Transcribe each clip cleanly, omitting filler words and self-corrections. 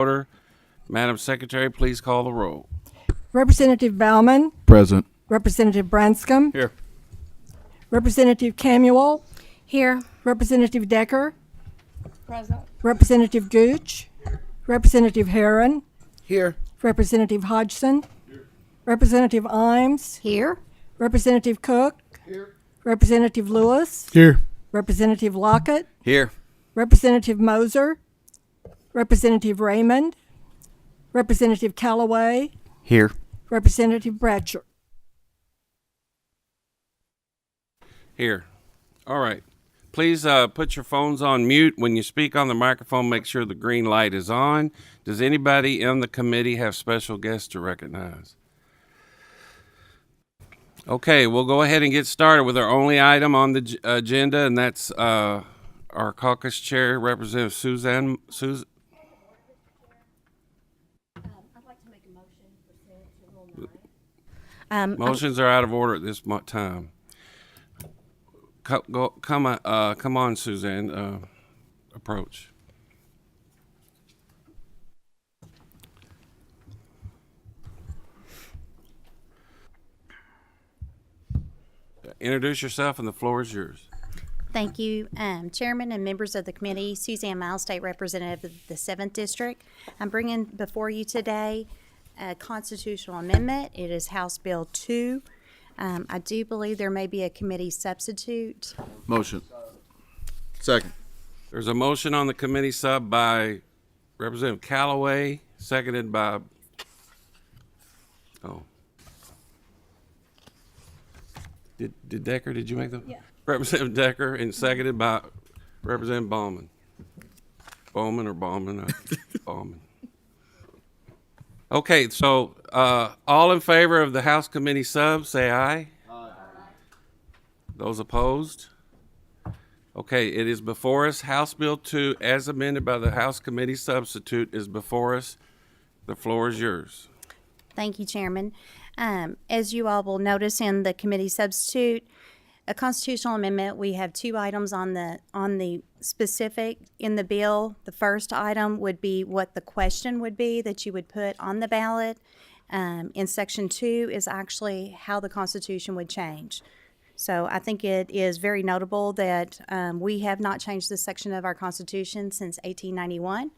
Order. Madam Secretary, please call the roll. Representative Bauman, Present. Representative Branscombe, Here. Representative Camuel, Here. Representative Decker, Present. Representative Gooch, Representative Herron, Here. Representative Hodgson, Representative Imes, Here. Representative Cook, Representative Lewis, Here. Representative Lockett, Here. Representative Moser, Representative Raymond, Representative Callaway, Here. Representative Bratcher. Here. All right. Please put your phones on mute. When you speak on the microphone, make sure the green light is on. Does anybody in the committee have special guests to recognize? Okay, we'll go ahead and get started with our only item on the agenda, and that's our caucus chair, Representative Suzanne. I'd like to make a motion pursuant to Rule 9. Motions are out of order at this time. Come on, Suzanne. Approach. Introduce yourself, and the floor is yours. Thank you, Chairman and members of the committee. Suzanne Miles, State Representative of the 7th District. I'm bringing before you today a constitutional amendment. It is House Bill 2. I do believe there may be a committee substitute. Motion. Second. There's a motion on the committee sub by Representative Callaway, seconded by, Did Decker, did you make the? Yeah. Representative Decker, and seconded by Representative Bauman. Bowman or Bauman? Bauman. Okay, so all in favor of the House Committee sub, say aye. Aye. Those opposed? Okay, it is before us. House Bill 2, as amended by the House Committee substitute, is before us. The floor is yours. Thank you, Chairman. As you all will notice in the committee substitute, a constitutional amendment, we have two items on the specific in the bill. The first item would be what the question would be that you would put on the ballot. In Section 2 is actually how the Constitution would change. So I think it is very notable that we have not changed this section of our Constitution since 1891.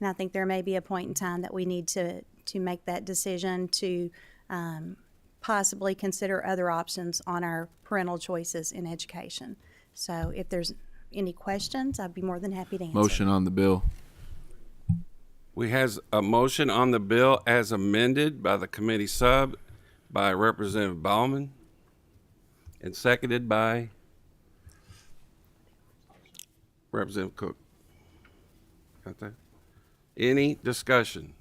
And I think there may be a point in time that we need to make that decision to possibly consider other options on our parental choices in education. So if there's any questions, I'd be more than happy to answer. Motion on the bill. We have a motion on the bill as amended by the committee sub by Representative Bauman and seconded by Representative Cook. Got that? Any discussion?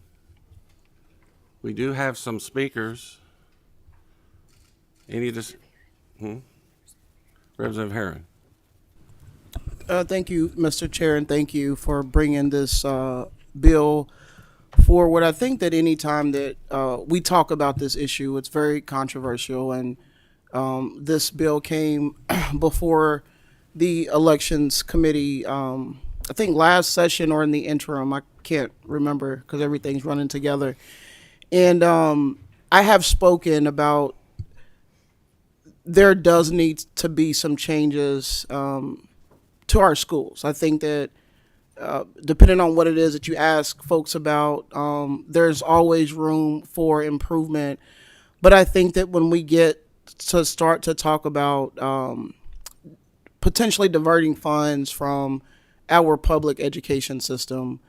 We do have some speakers. Any Representative Herron. Thank you, Mr. Chair, and thank you for bringing this bill forward. I think that any time that we talk about this issue, it's very controversial, and this bill came before the Elections Committee, I think last session or in the interim. I can't remember because everything's running together. And I have spoken about there does need to be some changes to our schools. I think that depending on what it is that you ask folks about, there's always room for improvement. But I think that when we get to start to talk about potentially diverting funds from our public education system,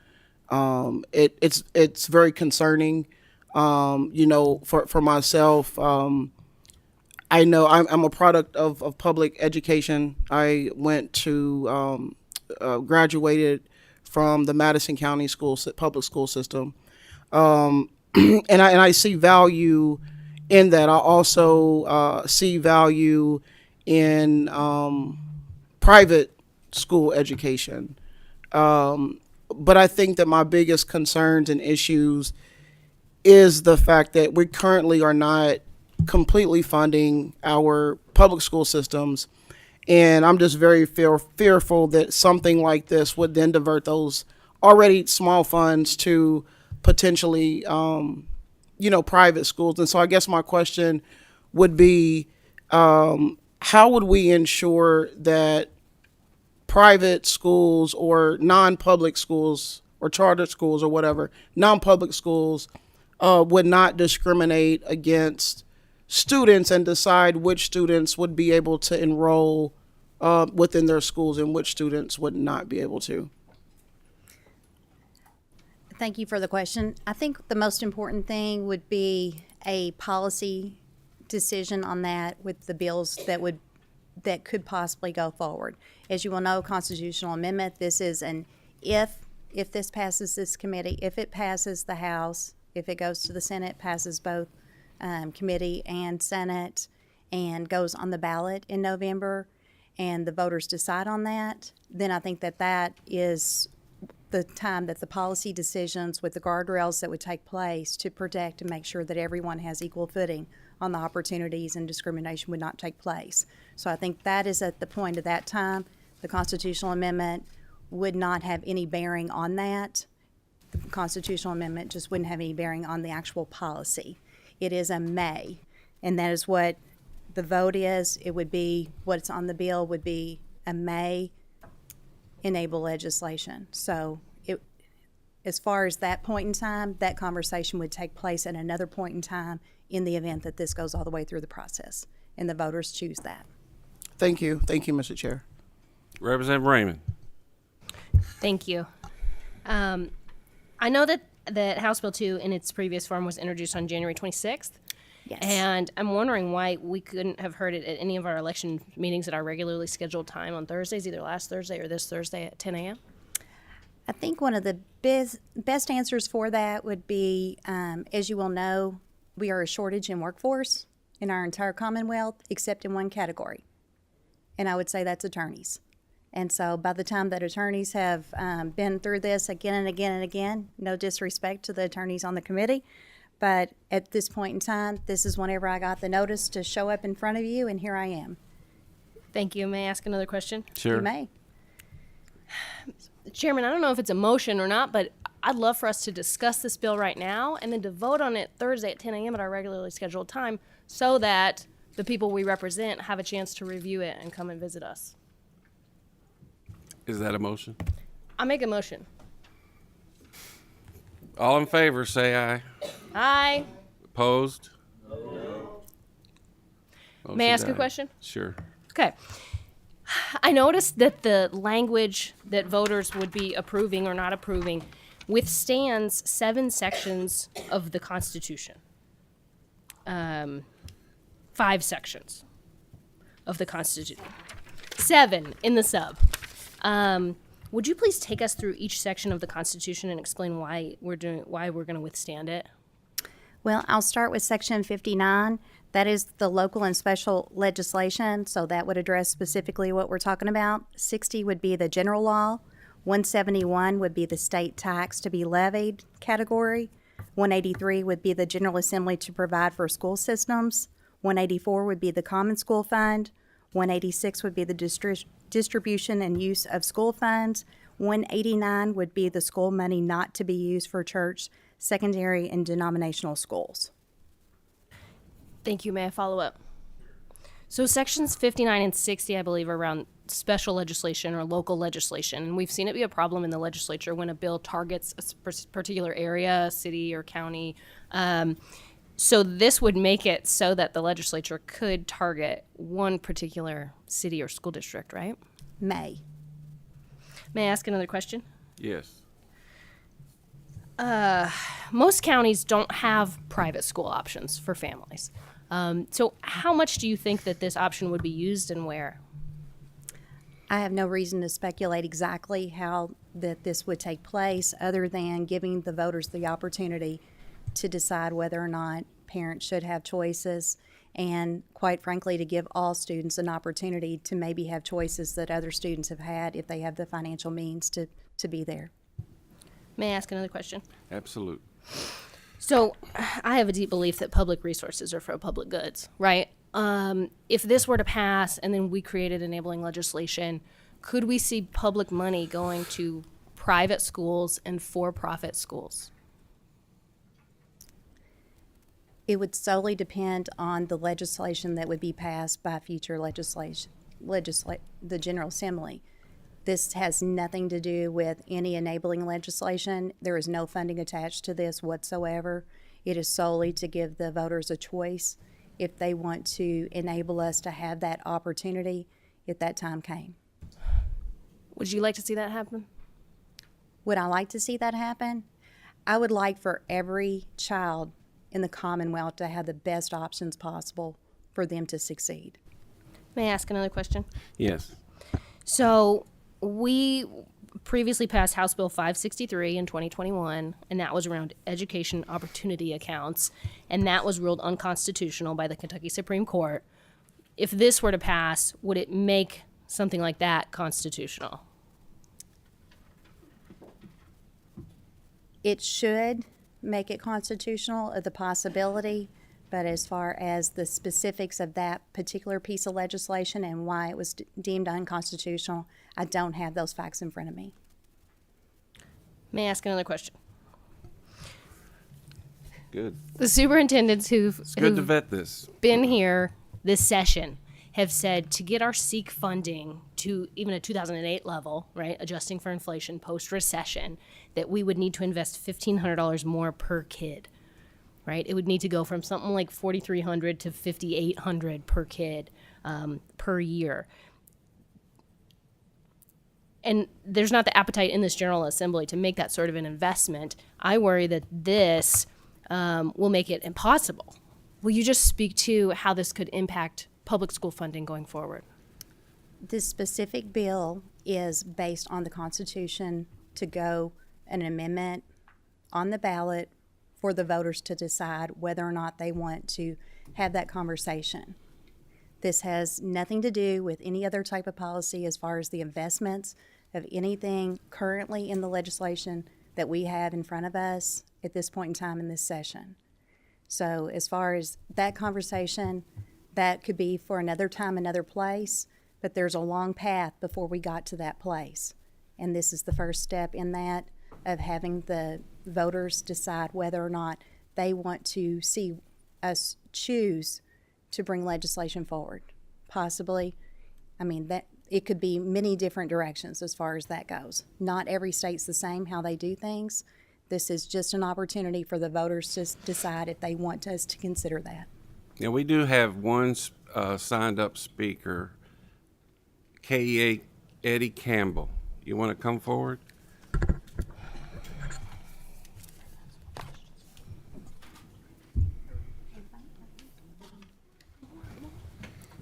it's very concerning. For myself, I know I'm a product of public education. I went to graduated from the Madison County public school system, and I see value in that. I also see value in private school education, but I think that my biggest concerns and issues is the fact that we currently are not completely funding our public school systems. And I'm just very fearful that something like this would then divert those already small funds to potentially, private schools. And so I guess my question would be, how would we ensure that private schools or non-public schools or charter schools or whatever, non-public schools would not discriminate against students and decide which students would be able to enroll within their schools and which students would not be able to? Thank you for the question. I think the most important thing would be a policy decision on that with the bills that could possibly go forward. As you will know, constitutional amendment, this is an if this passes this committee, if it passes the House, if it goes to the Senate, passes both committee and Senate, and goes on the ballot in November, and the voters decide on that, then I think that is the time that the policy decisions with the guardrails that would take place to protect and make sure that everyone has equal footing on the opportunities and discrimination would not take place. So I think that is at the point of that time. The constitutional amendment would not have any bearing on that. The constitutional amendment just wouldn't have any bearing on the actual policy. It is a may, and that is what the vote is. It would be, what's on the bill would be a may enable legislation. So as far as that point in time, that conversation would take place at another point in time in the event that this goes all the way through the process and the voters choose that. Thank you. Thank you, Mr. Chair. Representative Raymond. Thank you. I know that House Bill 2 in its previous form was introduced on January 26th. Yes. And I'm wondering why we couldn't have heard it at any of our election meetings at our regularly scheduled time on Thursdays, either last Thursday or this Thursday at 10 a.m. I think one of the best answers for that would be, as you will know, we are a shortage in workforce in our entire Commonwealth, except in one category. And I would say that's attorneys. And so by the time that attorneys have been through this again and again and again, no disrespect to the attorneys on the committee, but at this point in time, this is whenever I got the notice to show up in front of you, and here I am. Thank you. May I ask another question? Sure. You may. Chairman, I don't know if it's a motion or not, but I'd love for us to discuss this bill right now and then to vote on it Thursday at 10 a.m. at our regularly scheduled time so that the people we represent have a chance to review it and come and visit us. Is that a motion? I make a motion. All in favor, say aye. Aye. Opposed? May I ask a Motion died. question? Sure. Okay. I noticed that the language that voters would be approving or not approving withstands 7 sections of the Constitution. 5 sections of the Constitution. 7 in the sub. Would you please take us through each section of the Constitution and explain why we're going to withstand it? Well, I'll start with Section 59. That is the local and special legislation, so that would address specifically what we're talking about. 60 would be the general law. 171 would be the state tax to be levied category. 183 would be the General Assembly to provide for school systems. 184 would be the Common School Fund. 186 would be the distribution and use of school funds. 189 would be the school money not to be used for church, secondary, and denominational schools. Thank you. May I follow up? So sections 59 and 60, I believe, are around special legislation or local legislation. And we've seen it be a problem in the legislature when a bill targets a particular area, city or county. So this would make it so that the legislature could target one particular city or school district, right? May. May I ask another question? Yes. Most counties don't have private school options for families. So how much do you think that this option would be used and where? I have no reason to speculate exactly how that this would take place other than giving the voters the opportunity to decide whether or not parents should have choices, and quite frankly, to give all students an opportunity to maybe have choices that other students have had if they have the financial means to be there. May I ask another question? Absolute. So I have a deep belief that public resources are for public goods, right? If this were to pass and then we created enabling legislation, could we see public money going to private schools and for-profit schools? It would solely depend on the legislation that would be passed by future the General Assembly. This has nothing to do with any enabling legislation. There is no funding attached to this whatsoever. It is solely to give the voters a choice if they want to enable us to have that opportunity if that time came. Would you like to see that happen? Would I like to see that happen? I would like for every child in the Commonwealth to have the best options possible for them to succeed. May I ask another question? Yes. So we previously passed House Bill 563 in 2021, and that was around education opportunity accounts, and that was ruled unconstitutional by the Kentucky Supreme Court. If this were to pass, would it make something like that constitutional? It should make it constitutional of the possibility, but as far as the specifics of that particular piece of legislation and why it was deemed unconstitutional, I don't have those facts in front of me. May I ask another question? Good. The superintendents who've Good to vet this. been here this session have said to get our SEEK funding to even a 2008 level, right, adjusting for inflation post-recession, that we would need to invest $1,500 more per kid, right? It would need to go from something like $4,300 to $5,800 per kid per year. And there's not the appetite in this General Assembly to make that sort of an investment. I worry that this will make it impossible. Will you just speak to how this could impact public school funding going forward? This specific bill is based on the Constitution to go an amendment on the ballot for the voters to decide whether or not they want to have that conversation. This has nothing to do with any other type of policy as far as the investments of anything currently in the legislation that we have in front of us at this point in time in this session. So as far as that conversation, that could be for another time, another place, but there's a long path before we got to that place. And this is the first step in that, of having the voters decide whether or not they want to see us choose to bring legislation forward. Possibly, I mean, that it could be many different directions as far as that goes. Not every state's the same how they do things. This is just an opportunity for the voters to decide if they want us to consider that. Yeah, we do have one signed up speaker, KEA Eddie Campbell. You want to come forward?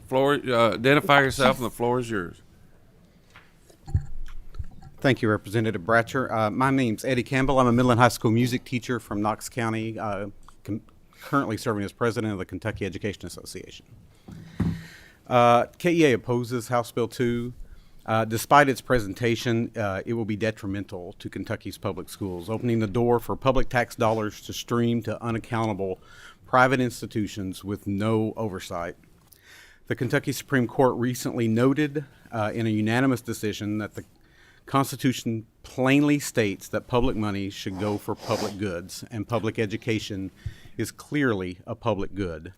Floor, identify yourself and the floor is yours. Thank you, Representative Bratcher. My name's Eddie Campbell. I'm a Midland High School music teacher from Knox County, currently serving as president of the Kentucky Education Association. KEA opposes House Bill 2. Despite its presentation, it will be detrimental to Kentucky's public schools, opening the door for public tax dollars to stream to unaccountable private institutions with no oversight. The Kentucky Supreme Court recently noted in a unanimous decision that the Constitution plainly states that public money should go for public goods, and public education is clearly a public good.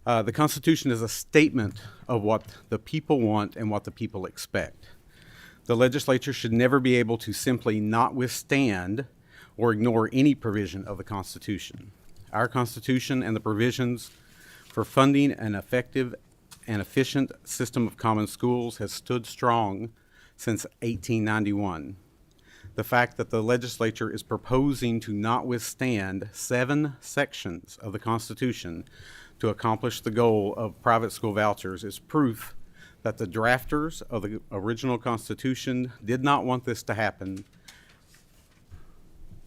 The Constitution is a statement of what the people want and what the people expect. The legislature should never be able to simply not withstand or ignore any provision of the Constitution. Our Constitution and the provisions for funding an effective and efficient system of common schools has stood strong since 1891. The fact that the legislature is proposing to not withstand 7 sections of the Constitution to accomplish the goal of private school vouchers is proof that the drafters of the original Constitution did not want this to happen,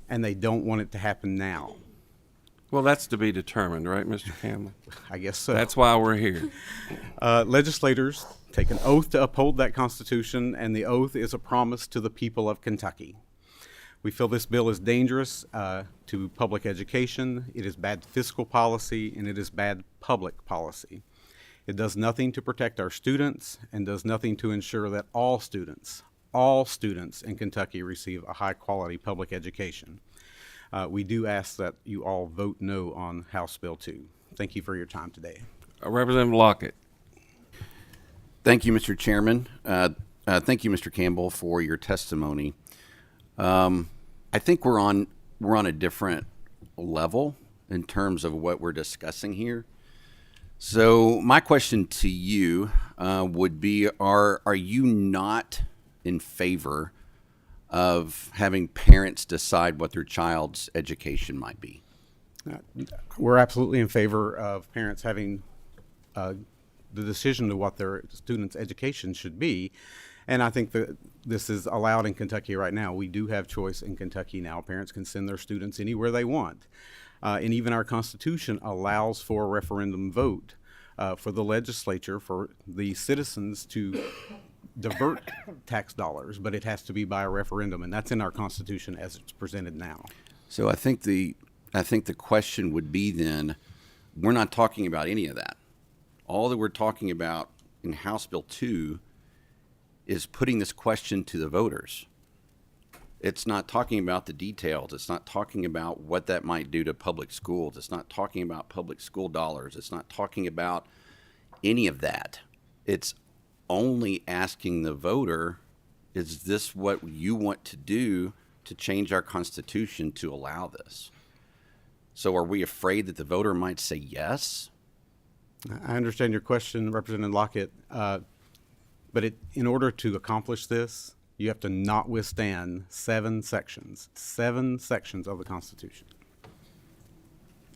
and they don't want it to happen now. Well, that's to be determined, right, Mr. Campbell? I guess so. That's why we're here. Legislators take an oath to uphold that Constitution, and the oath is a promise to the people of Kentucky. We feel this bill is dangerous to public education, it is bad fiscal policy, and it is bad public policy. It does nothing to protect our students and does nothing to ensure that all students in Kentucky receive a high-quality public education. We do ask that you all vote no on House Bill 2. Thank you for your time today. Representative Lockett. Thank you, Mr. Chairman. Thank you, Mr. Campbell, for your testimony. I think we're on a different level in terms of what we're discussing here. So my question to you would be: Are you not in favor of having parents decide what their child's education might be? We're absolutely in favor of parents having the decision to what their students' education should be. And I think that this is allowed in Kentucky right now. We do have choice in Kentucky now. Parents can send their students anywhere they want. And even our Constitution allows for a referendum vote for the legislature, for the citizens to divert tax dollars, but it has to be by a referendum, and that's in our Constitution as it's presented now. So I think the question would be then, we're not talking about any of that. All that we're talking about in House Bill 2 is putting this question to the voters. It's not talking about the details. It's not talking about what that might do to public schools. It's not talking about public school dollars. It's not talking about any of that. It's only asking the voter, is this what you want to do to change our Constitution to allow this? So are we afraid that the voter might say yes? I understand your question, Representative Lockett, but in order to accomplish this, you have to notwithstand 7 sections of the Constitution.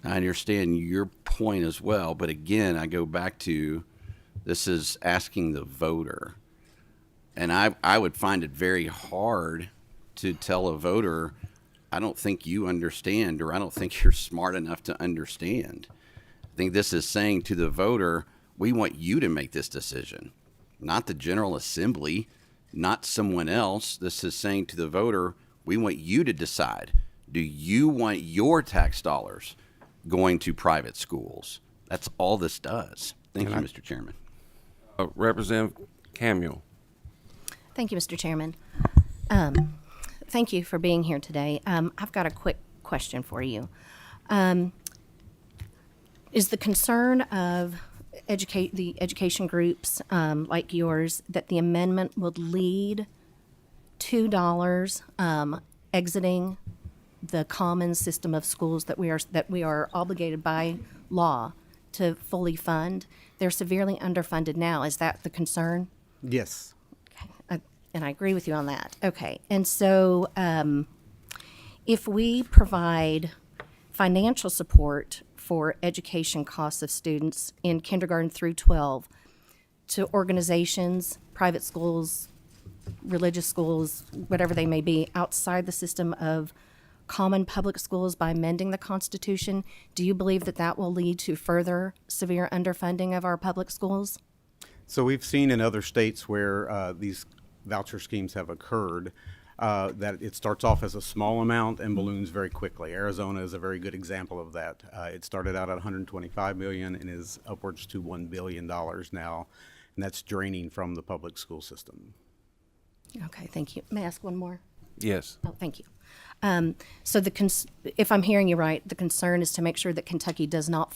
I understand your point as well, but again, I go back to, this is asking the voter. And I would find it very hard to tell a voter, I don't think you understand, or I don't think you're smart enough to understand. I think this is saying to the voter, we want you to make this decision, not the General Assembly, not someone else. This is saying to the voter, we want you to decide. Do you want your tax dollars going to private schools? That's all this does. Thank you, Mr. Chairman. Representative Camuel. Thank you, Mr. Chairman. Thank you for being here today. I've got a quick question for you. Is the concern of the education groups like yours that the amendment would lead to dollars exiting the common system of schools that we are obligated by law to fully fund? They're severely underfunded now. Is that the concern? Yes. And I agree with you on that. Okay. And so if we provide financial support for education costs of students in kindergarten through 12 to organizations, private schools, religious schools, whatever they may be, outside the system of common public schools by amending the Constitution, do you believe that that will lead to further severe underfunding of our public schools? So we've seen in other states where these voucher schemes have occurred that it starts off as a small amount and balloons very quickly. Arizona is a very good example of that. It started out at $125 million and is upwards to $1 billion now, and that's draining from the public school system. Okay, thank you. May I ask one more? Yes. Oh, thank you. So if I'm hearing you right, the concern is to make sure that Kentucky does not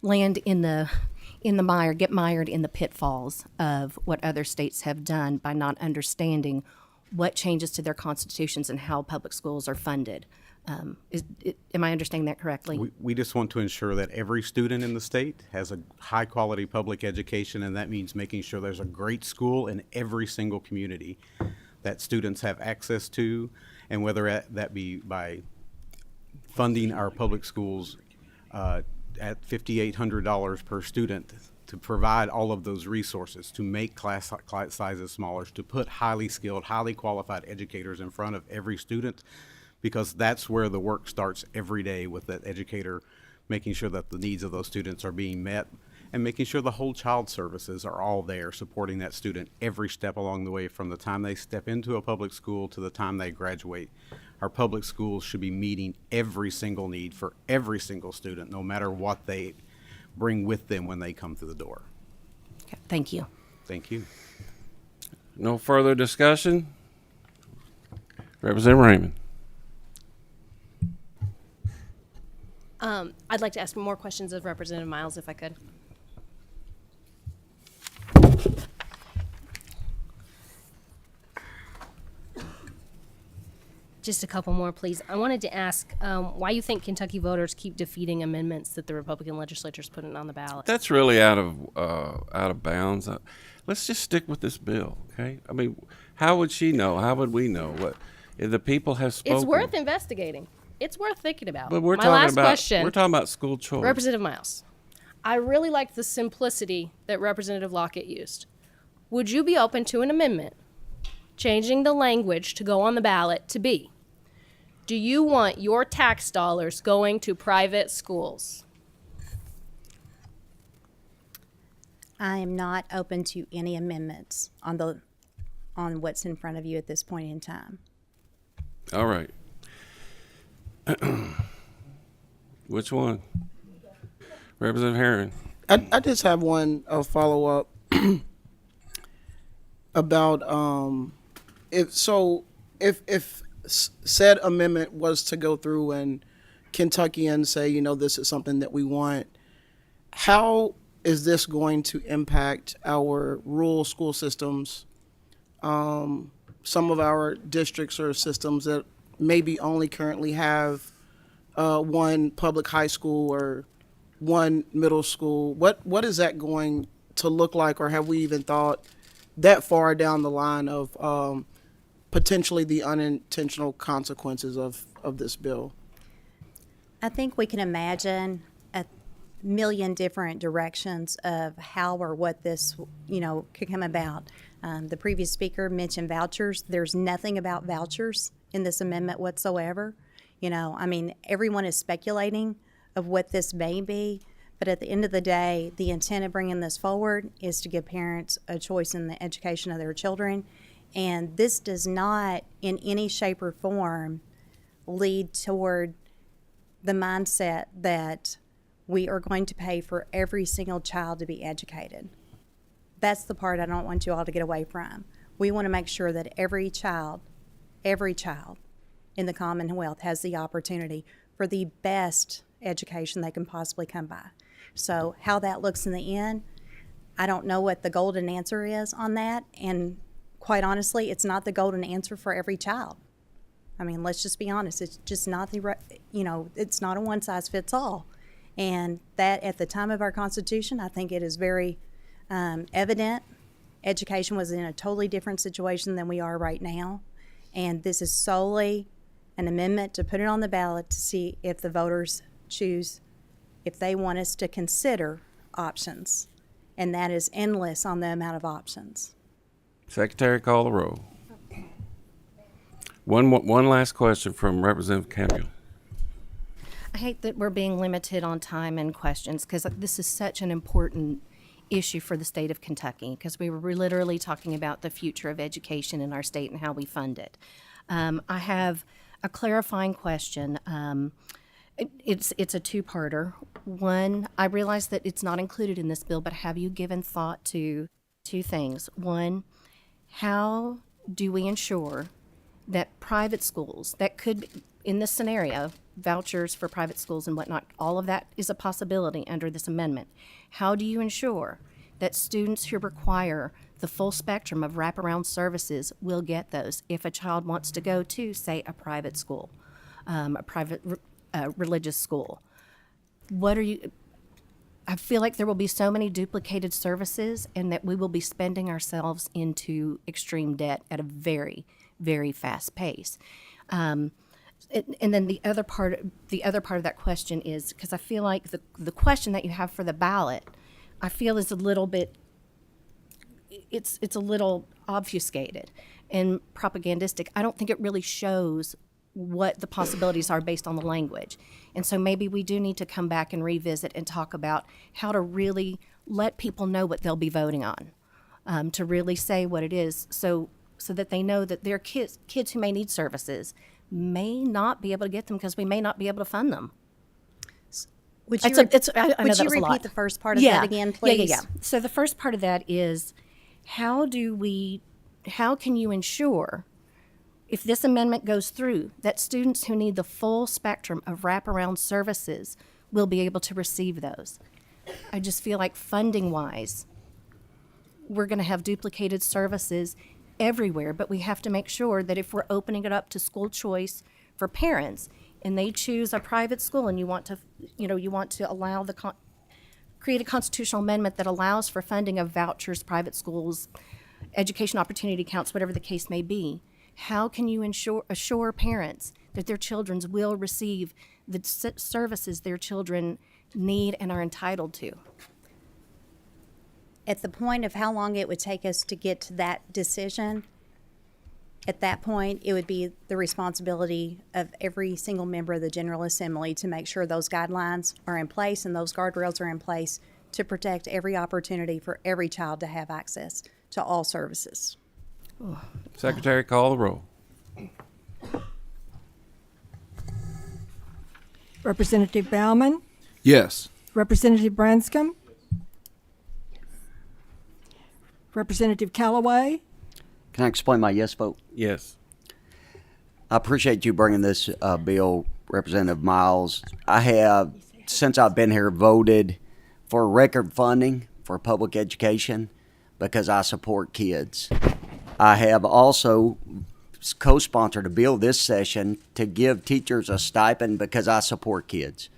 land in the mire, get mired in the pitfalls of what other states have done by not understanding what changes to their constitutions and how public schools are funded. Am I understanding that correctly? We just want to ensure that every student in the state has a high-quality public education, and that means making sure there's a great school in every single community that students have access to, and whether that be by funding our public schools at $5,800 per student to provide all of those resources, to make class sizes smaller, to put highly skilled, highly qualified educators in front of every student, because that's where the work starts every day, with that educator making sure that the needs of those students are being met and making sure the whole child services are all there supporting that student every step along the way, from the time they step into a public school to the time they graduate. Our public schools should be meeting every single need for every single student, no matter what they bring with them when they come through the door. Okay, thank you. Thank you. No further discussion? Representative Raymond. I'd like to ask more questions of Representative Miles, if I could. Just a couple more, please. I wanted to ask why you think Kentucky voters keep defeating amendments that the Republican legislature's putting on the ballot. That's really out of bounds. Let's just stick with this bill, okay? I mean, how would she know? How would we know? What if the people have spoken? It's worth investigating. It's worth thinking about. But we're My talking last about question, we're talking about school choice. Representative Miles, I really liked the simplicity that Representative Lockett used. Would you be open to an amendment changing the language to go on the ballot to be, do you want your tax dollars going to private schools? I am not open to any amendments on what's in front of you at this point in time. All right. Which one? Representative Herron. I just have one follow up about if said amendment was to go through and Kentuckians say, you know, this is something that we want, how is this going to impact our rural school systems? Some of our districts or systems that maybe only currently have one public high school or one middle school. What is that going to look like, or have we even thought that far down the line of potentially the unintentional consequences of this bill? I think we can imagine a million different directions of how or what this, could come about. The previous speaker mentioned vouchers. There's nothing about vouchers in this amendment whatsoever. Everyone is speculating of what this may be, but at the end of the day, the intent of bringing this forward is to give parents a choice in the education of their children. And this does not, in any shape or form, lead toward the mindset that we are going to pay for every single child to be educated. That's the part I don't want you all to get away from. We want to make sure that every child in the Commonwealth has the opportunity for the best education they can possibly come by. So how that looks in the end, I don't know what the golden answer is on that, and quite honestly, it's not the golden answer for every child. Let's just be honest. It's just not it's not a one-size-fits-all. And that at the time of our Constitution, I think it is very evident education was in a totally different situation than we are right now. And this is solely an amendment to put it on the ballot to see if the voters choose, if they want us to consider options. And that is endless on the amount of options. Secretary, call the roll. One last question from Representative Campbell. I hate that we're being limited on time and questions, because this is such an important issue for the state of Kentucky, because we were literally talking about the future of education in our state and how we fund it. I have a clarifying question. It's a two-parter. One, I realize that it's not included in this bill, but have you given thought to two things? One, how do we ensure that private schools, that could, in this scenario, vouchers for private schools and whatnot, all of that is a possibility under this amendment. How do you ensure that students who require the full spectrum of wraparound services will get those if a child wants to go to, say, a private school, a private religious school? I feel like there will be so many duplicated services, and that we will be spending ourselves into extreme debt at a very, very fast pace. And then the other part of that question is, because I feel like the question that you have for the ballot, I feel is a little bit, it's a little obfuscated and propagandistic. I don't think it really shows what the possibilities are based on the language. And so maybe we do need to come back and revisit and talk about how to really let people know what they'll be voting on, to really say what it is, so that they know that their kids who may need services may not be able to get them because we may not be able to fund them. Would you repeat the first part of that again, please? Yeah. So the first part of that is, how can you ensure, if this amendment goes through, that students who need the full spectrum of wraparound services will be able to receive those. I just feel like funding-wise, we're going to have duplicated services everywhere, but we have to make sure that if we're opening it up to school choice for parents and they choose a private school and you want to, you want to allow create a constitutional amendment that allows for funding of vouchers, private schools, education opportunity accounts, whatever the case may be, how can you assure parents that their children will receive the services their children need and are entitled to? At the point of how long it would take us to get to that decision, at that point, it would be the responsibility of every single member of the General Assembly to make sure those guidelines are in place and those guardrails are in place to protect every opportunity for every child to have access to all services. Secretary, call the roll. Representative Bauman, Yes. Representative Branscombe, Representative Callaway, Can I explain my yes vote? Yes. I appreciate you bringing this bill, Representative Miles. I have, since I've been here, voted for record funding for public education because I support kids. I have also co-sponsored a bill this session to give teachers a stipend because I support kids.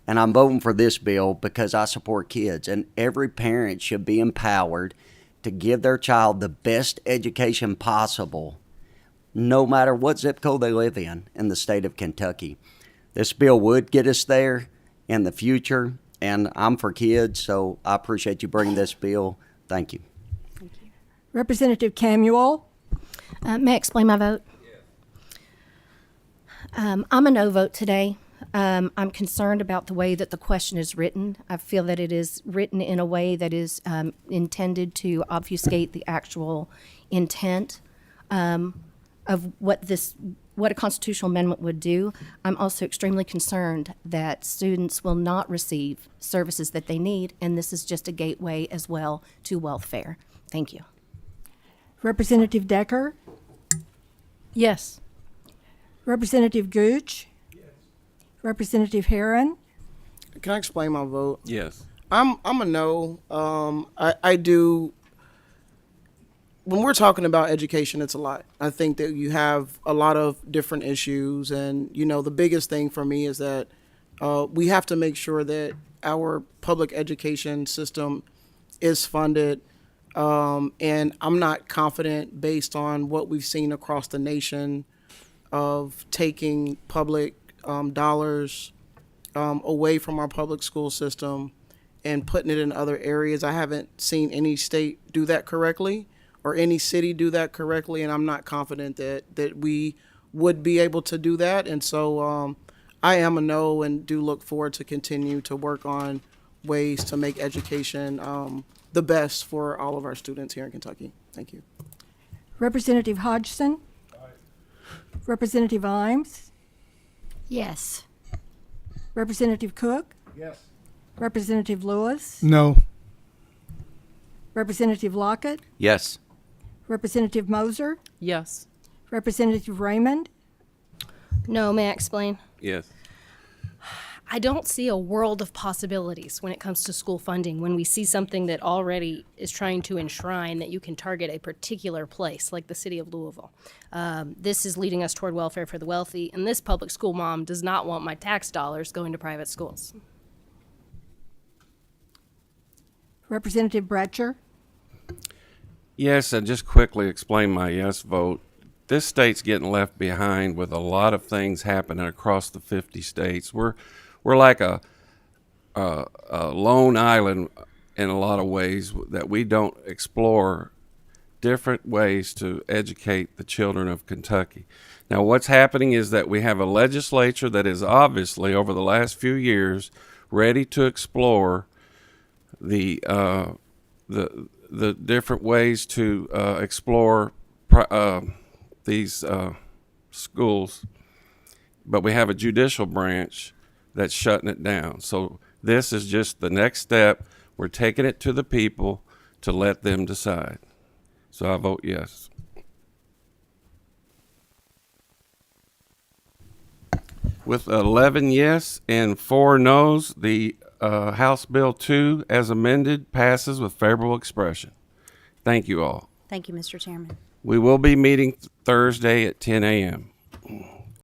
And I'm voting for this bill because I support kids. And every parent should be empowered to give their child the best education possible, no matter what zip code they live in the state of Kentucky. This bill would get us there in the future, and I'm for kids, so I appreciate you bringing this bill. Thank you. Representative Camuel, May I explain my vote? I'm a no vote today. I'm concerned about the way that the question is written. I feel that it is written in a way that is intended to obfuscate the actual intent of what a constitutional amendment would do. I'm also extremely concerned that students will not receive services that they need, and this is just a gateway as well to welfare. Thank you. Representative Decker, Yes. Representative Gooch, Representative Herron, Can I explain my vote? Yes. I'm a no. I do. When we're talking about education, it's a lot. I think that you have a lot of different issues, and the biggest thing for me is that we have to make sure that our public education system is funded. And I'm not confident, based on what we've seen across the nation, of taking public dollars away from our public school system and putting it in other areas. I haven't seen any state do that correctly or any city do that correctly, and I'm not confident that we would be able to do that. And so I am a no, and do look forward to continue to work on ways to make education the best for all of our students here in Kentucky. Thank you. Representative Hodgson, Representative Imes, Yes. Representative Cook, Yes. Representative Lewis, No. Representative Lockett, Yes. Representative Moser, Yes. Representative Raymond, No, may I explain? Yes. I don't see a world of possibilities when it comes to school funding when we see something that already is trying to enshrine that you can target a particular place, like the city of Louisville. This is leading us toward welfare for the wealthy, and this public school mom does not want my tax dollars going to private schools. Representative Bratcher, Yes, and just quickly explain my yes vote. This state's getting left behind with a lot of things happening across the 50 states. We're like a lone island in a lot of ways that we don't explore different ways to educate the children of Kentucky. Now, what's happening is that we have a legislature that is obviously, over the last few years, ready to explore the different ways to explore these schools, but we have a judicial branch that's shutting it down. So this is just the next step. We're taking it to the people to let them decide. So I vote yes. With 11 yes and 4 no's, the House Bill 2, as amended, passes with favorable expression. Thank you all. Thank you, Mr. Chairman. We will be meeting Thursday at 10 a.m.